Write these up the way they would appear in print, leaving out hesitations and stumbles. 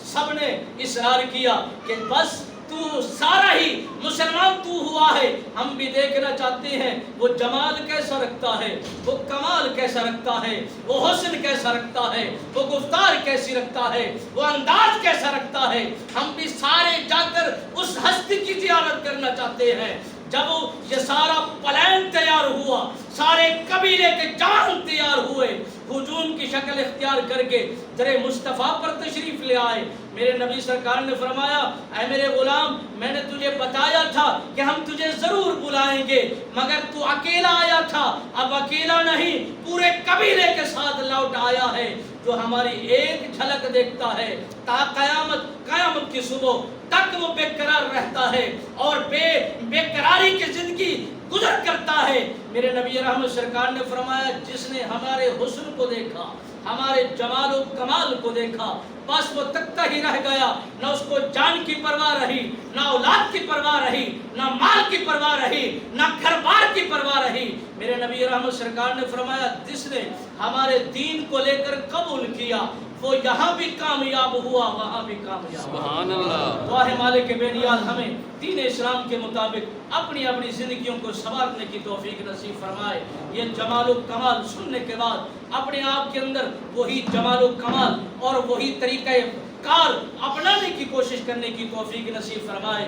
سب نے اصرار کیا کہ بس تو سارا ہی مسلمان تو ہوا ہے، ہم بھی دیکھنا چاہتے ہیں وہ جمال کیسا رکھتا ہے، وہ کمال کیسا رکھتا ہے، وہ حسن کیسا رکھتا ہے، وہ گفتار کیسی رکھتا ہے، وہ انداز کیسا رکھتا ہے، ہم بھی سارے جا کر اس ہستی کی زیارت کرنا چاہتے ہیں۔ جب یہ سارا پلان تیار ہوا، سارے قبیلے کے جان تیار ہوئے، ہجوم کی شکل اختیار کر کے در مصطفیٰ پر تشریف لے آئے۔ میرے نبی سرکار نے فرمایا اے میرے غلام، میں نے تجھے بتایا تھا کہ ہم تجھے ضرور بلائیں گے، مگر تو اکیلا آیا تھا، اب اکیلا نہیں پورے قبیلے کے ساتھ لوٹ آیا ہے۔ جو ہماری ایک جھلک دیکھتا ہے تا قیامت کی صبح تک وہ بے قرار رہتا ہے اور بے قراری کی زندگی گزر کرتا ہے۔ میرے نبی رحمت سرکار نے فرمایا جس نے ہمارے حسن کو دیکھا، ہمارے جمال و کمال کو دیکھا، بس وہ تکتا ہی رہ گیا، نہ اس کو جان کی پرواہ رہی، نہ اولاد کی پرواہ رہی، نہ مال کی پرواہ رہی، نہ گھر بار کی پرواہ رہی۔ میرے نبی رحمت سرکار نے فرمایا جس نے ہمارے دین کو لے کر قبول کیا وہ یہاں بھی کامیاب ہوا، وہاں بھی کامیاب ہوا۔ سبحان اللہ۔ دعا ہے مالک بے نیاز ہمیں دین اسلام کے مطابق اپنی اپنی زندگیوں کو سنوارنے کی توفیق نصیب فرمائے۔ یہ جمال و کمال سننے کے بعد اپنے آپ کے اندر وہی جمال و کمال اور وہی طریقہ کار اپنانے کی کوشش کرنے کی توفیق نصیب فرمائے۔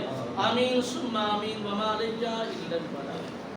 آمین ثم آمین وما علینا الا البلاغ۔